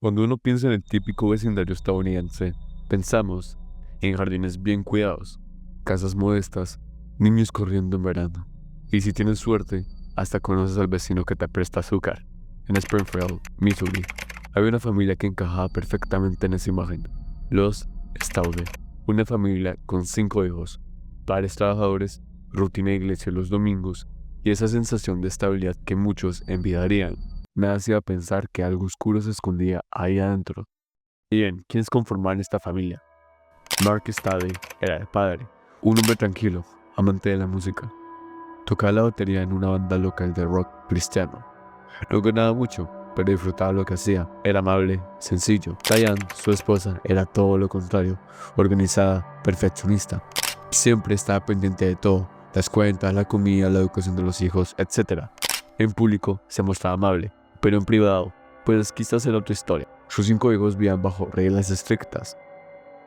Cuando uno piensa en el típico vecindario estadounidense, pensamos en jardines bien cuidados, casas modestas, niños corriendo en verano. Y si tienes suerte, hasta conoces al vecino que te presta azúcar. En Springfield, Missouri, había una familia que encajaba perfectamente en esa imagen. Los Staude, una familia con 5 hijos, padres trabajadores, rutina de iglesia los domingos y esa sensación de estabilidad que muchos envidiarían. Me hacía pensar que algo oscuro se escondía ahí adentro. Y bien, ¿quiénes conformaban esta familia? Mark Stade era el padre, un hombre tranquilo, amante de la música. Tocaba la batería en una banda local de rock cristiano. No ganaba mucho, pero disfrutaba lo que hacía. Era amable, sencillo. Diane, su esposa, era todo lo contrario, organizada, perfeccionista. Siempre estaba pendiente de todo, las cuentas, la comida, la educación de los hijos, etc. En público se mostraba amable, pero en privado, pues quizás era otra historia. Sus 5 hijos vivían bajo reglas estrictas.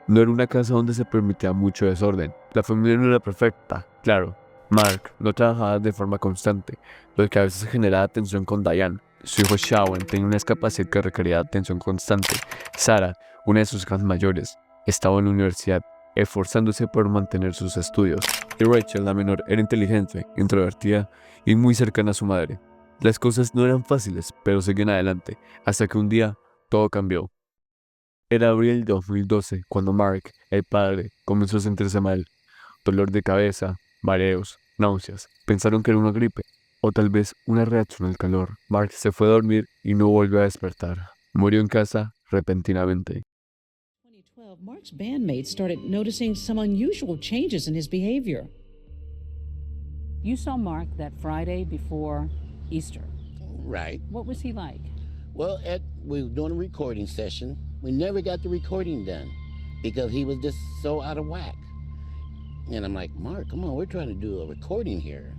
No era una casa donde se permitía mucho desorden. La familia no era perfecta, claro. Mark no trabajaba de forma constante, lo que a veces generaba tensión con Diane. Su hijo Shawn tenía una discapacidad que requería atención constante. Sarah, una de sus hijas mayores, estaba en la universidad, esforzándose por mantener sus estudios. Y Rachel, la menor, era inteligente, introvertida y muy cercana a su madre. Las cosas no eran fáciles, pero seguían adelante, hasta que un día todo cambió. Era abril de 2012 cuando Mark, el padre, comenzó a sentirse mal. Dolor de cabeza, mareos, náuseas. Pensaron que era una gripe o tal vez una reacción al calor. Mark se fue a dormir y no volvió a despertar. Murió en casa repentinamente. 2012, Mark's bandmates started noticing some unusual changes in his behavior. You saw Mark that Friday before Easter. Right. What was he like? Well, we were doing a recording session. We never got the recording done because he was just so out of whack. And I'm like, Mark, come on, we're trying to do a recording here.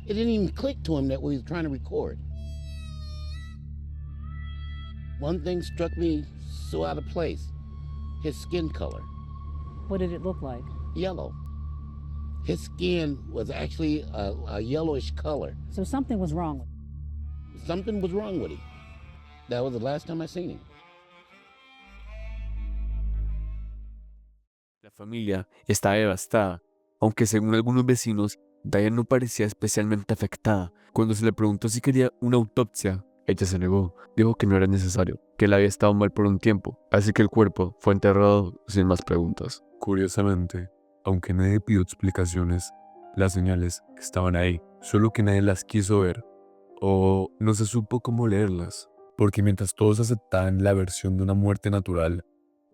It didn't even click to him that we was trying to record. One thing struck me so out of place. His skin color, What did it look like? yellow. His skin was actually a yellowish color. So something was wrong with him. Something was wrong with him. That was the last time I seen him. La familia estaba devastada, aunque según algunos vecinos, Diane no parecía especialmente afectada. Cuando se le preguntó si quería una autopsia, ella se negó. Dijo que no era necesario, que él había estado mal por un tiempo, así que el cuerpo fue enterrado sin más preguntas. Curiosamente, aunque nadie pidió explicaciones, las señales estaban ahí, solo que nadie las quiso ver o no se supo cómo leerlas. Porque mientras todos aceptaban la versión de una muerte natural,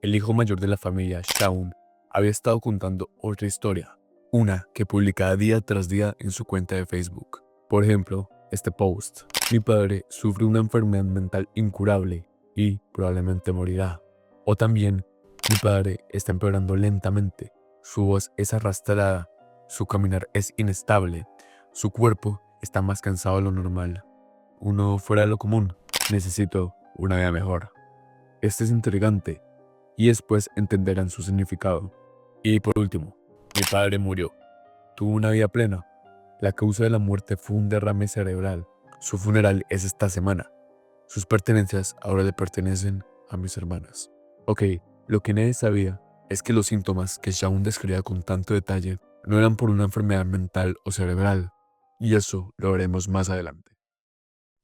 el hijo mayor de la familia, Shawn, había estado contando otra historia, una que publicaba día tras día en su cuenta de Facebook. Por ejemplo, este post: mi padre sufre una enfermedad mental incurable y probablemente morirá. O también, mi padre está empeorando lentamente, su voz es arrastrada, su caminar es inestable, su cuerpo está más cansado de lo normal. Uno fuera de lo común, necesito una vida mejor. Este es intrigante y después entenderán su significado. Y por último, mi padre murió. Tuvo una vida plena. La causa de la muerte fue un derrame cerebral. Su funeral es esta semana. Sus pertenencias ahora le pertenecen a mis hermanas. Ok, lo que nadie sabía es que los síntomas que Shawn describía con tanto detalle no eran por una enfermedad mental o cerebral. Y eso lo veremos más adelante.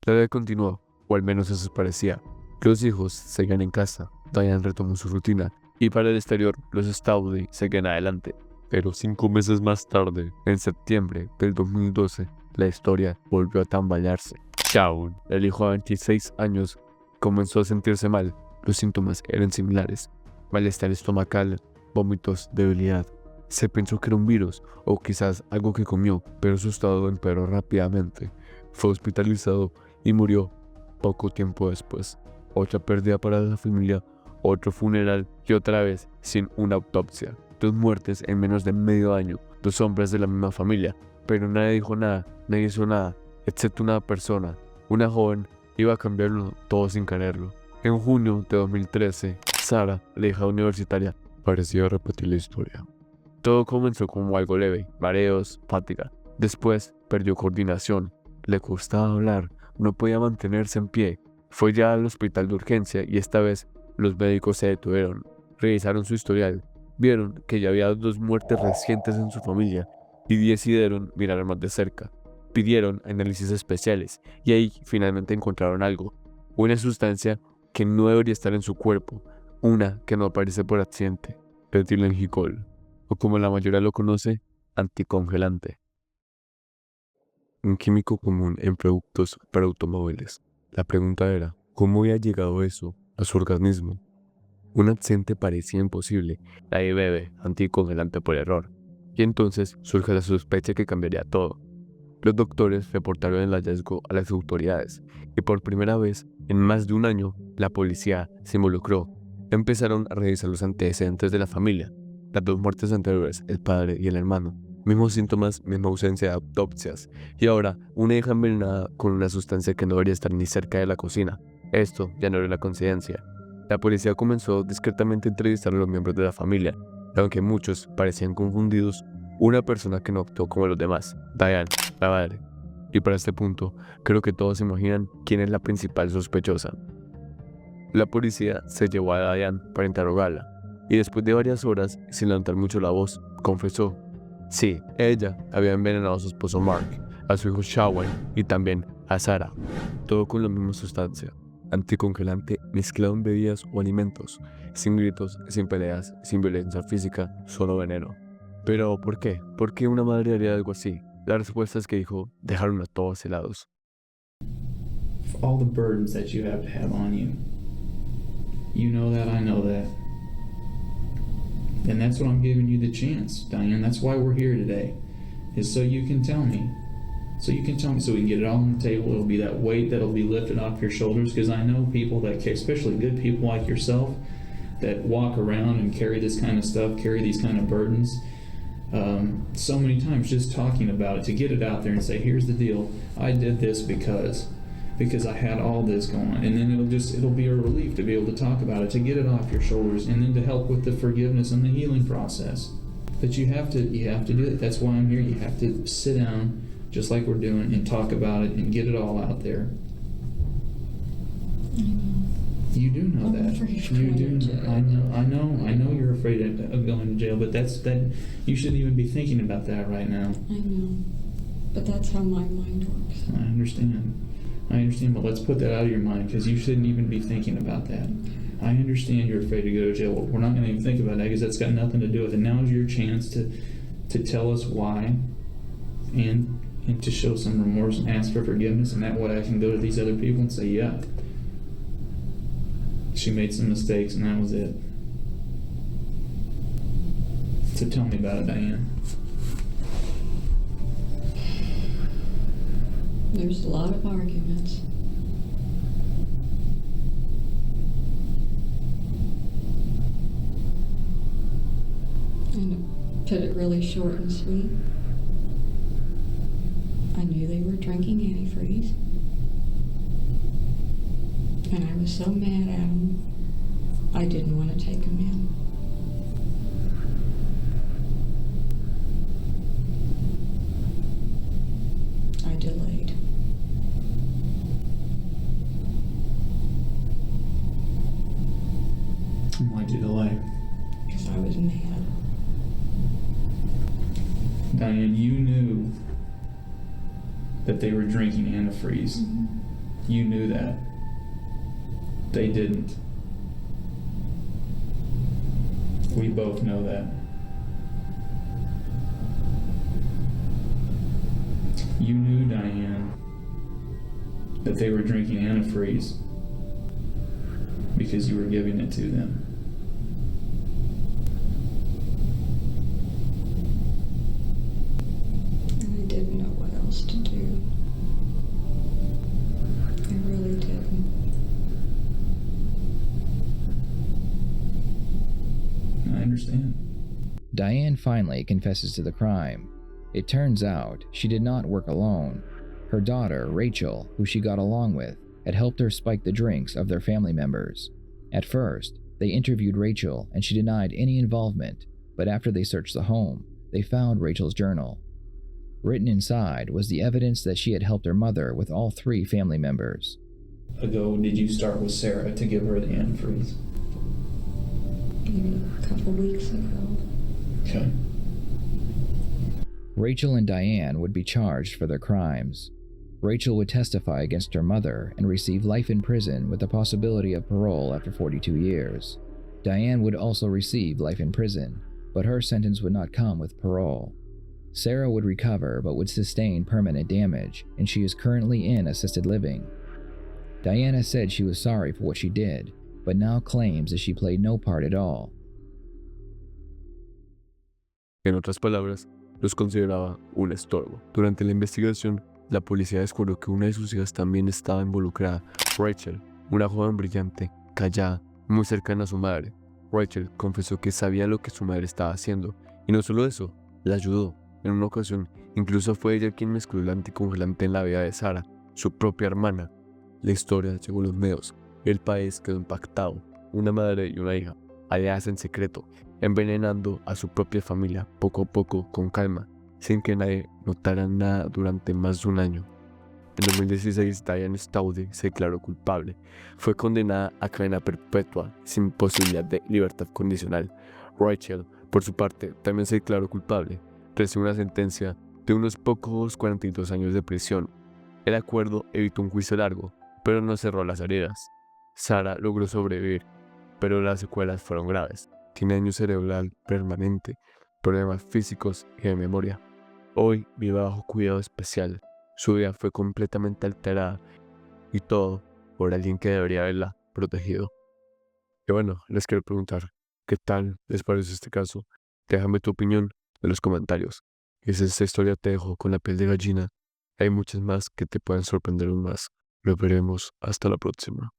La vida continuó, o al menos eso parecía. Los hijos seguían en casa, Diane retomó su rutina, y para el exterior, los Staude seguían adelante. Pero 5 meses más tarde, en septiembre del 2012, la historia volvió a tambalearse. Shawn, el hijo de 26 años, comenzó a sentirse mal. Los síntomas eran similares: malestar estomacal, vómitos, debilidad. Se pensó que era un virus o quizás algo que comió, pero su estado empeoró rápidamente. Fue hospitalizado y murió poco tiempo después. Otra pérdida para la familia, otro funeral y otra vez sin una autopsia. 2 muertes en menos de medio año, 2 hombres de la misma familia, pero nadie dijo nada, nadie hizo nada, excepto una persona, una joven, iba a cambiarlo todo sin quererlo. En junio de 2013, Sarah, la hija universitaria, parecía repetir la historia. Todo comenzó como algo leve, mareos, fatiga. Después perdió coordinación, le costaba hablar, no podía mantenerse en pie. Fue ya al hospital de urgencia y esta vez los médicos se detuvieron, revisaron su historial, vieron que ya había 2 muertes recientes en su familia y decidieron mirar más de cerca. Pidieron análisis especiales y ahí finalmente encontraron algo, una sustancia que no debería estar en su cuerpo, una que no aparece por accidente, etilenglicol, o como la mayoría lo conoce, anticongelante. Un químico común en productos para automóviles. La pregunta era, ¿cómo había llegado eso a su organismo? Un accidente parecía imposible, nadie bebe anticongelante por error, y entonces surge la sospecha que cambiaría todo. Los doctores reportaron el hallazgo a las autoridades, y por primera vez en más de un año, la policía se involucró. Empezaron a revisar los antecedentes de la familia, las 2 muertes anteriores, el padre y el hermano. Mismos síntomas, misma ausencia de autopsias, y ahora una hija envenenada con una sustancia que no debería estar ni cerca de la cocina. Esto ya no era una coincidencia. La policía comenzó discretamente a entrevistar a los miembros de la familia, y aunque muchos parecían confundidos, una persona que no actuó como los demás, Diane, la madre. Y para este punto, creo que todos se imaginan quién es la principal sospechosa. La policía se llevó a Diane para interrogarla, y después de varias horas, sin levantar mucho la voz, confesó. Sí, ella había envenenado a su esposo Mark, a su hijo Shawn y también a Sarah, todo con la misma sustancia, anticongelante mezclado en bebidas o alimentos, sin gritos, sin peleas, sin violencia física, solo veneno. Pero, ¿por qué? ¿Por qué una madre haría algo así? La respuesta es que dijo, dejaron a todos helados. All the burdens that you have on you. You know that, I know that. And that's what I'm giving you the chance, Diane. That's why we're here today, is so you can tell me. So you can tell me, so we can get it all on the table. It'll be that weight that'll be lifted off your shoulders, because I know people that, especially good people like yourself, that walk around and carry this kind of stuff, carry these kind of burdens. So many times just talking about it, to get it out there and say, here's the deal, I did this because I had all this going on, and then it'll be a relief to be able to talk about it, to get it off your shoulders, and then to help with the forgiveness and the healing process. But you have to do it. That's why I'm here. You have to sit down, just like we're doing, and talk about it and get it all out there. I know. You do know I'm that. afraid of You do. going to jail. I know you're afraid of going to jail, but that you shouldn't even be thinking about that right now. I know. But that's how my mind works. I understand, but let's put that out of your mind, because you shouldn't even be thinking about that. I understand you're afraid to go to jail. We're not going to even think about that, because that's got nothing to do with it. Now is your chance to tell us why, and to show some remorse and ask for forgiveness, and that way I can go to these other people and say, yeah, she made some mistakes and that was it. So tell me about it, Diane. There's a lot of arguments. And to put it really short and sweet, I knew they were drinking antifreeze. And I was so mad at them, I didn't want to take them in. I delayed. Why'd you delay? Because I was mad. Diane, you knew that they were drinking antifreeze. You knew that. They didn't. We both know that. You knew, Diane, that they were drinking antifreeze because you were giving it to them. And I didn't know what else to do. I really didn't. I understand. Diane finally confesses to the crime. It turns out she did not work alone. Her daughter, Rachel, who she got along with, had helped her spike the drinks of their family members. At first, they interviewed Rachel and she denied any involvement, but after they searched the home, they found Rachel's journal. Written inside was the evidence that she had helped her mother with all 3 family members. ago did you start with Sarah to give her the antifreeze? Maybe a couple weeks ago. Okay. Rachel and Diane would be charged for their crimes. Rachel would testify against her mother and receive life in prison with the possibility of parole after 42 years. Diane would also receive life in prison, but her sentence would not come with parole. Sarah would recover but would sustain permanent damage, and she is currently in assisted living. Diana said she was sorry for what she did, but now claims that she played no part at all. En otras palabras, los consideraba un estorbo. Durante la investigación, la policía descubrió que una de sus hijas también estaba involucrada, Rachel, una joven brillante, callada, muy cercana a su madre. Rachel confesó que sabía lo que su madre estaba haciendo, y no solo eso, la ayudó. En una ocasión, incluso fue ella quien mezcló el anticongelante en la vida de Sarah, su propia hermana. La historia llegó a los medios. El país quedó impactado. Una madre y una hija, aliadas en secreto, envenenando a su propia familia poco a poco, con calma, sin que nadie notara nada durante más de un año. En 2016, Diane Staude se declaró culpable. Fue condenada a cadena perpetua sin posibilidad de libertad condicional. Rachel, por su parte, también se declaró culpable. Recibió una sentencia de unos pocos 42 años de prisión. El acuerdo evitó un juicio largo, pero no cerró las heridas. Sarah logró sobrevivir, pero las secuelas fueron graves. Tiene daño cerebral permanente, problemas físicos y de memoria. Hoy vive bajo cuidado especial. Su vida fue completamente alterada y todo por alguien que debería haberla protegido. Y bueno, les quiero preguntar, ¿qué tal les parece este caso? Déjame tu opinión en los comentarios. Y si esta historia te dejó con la piel de gallina, hay muchas más que te pueden sorprender aún más. Nos veremos hasta la próxima.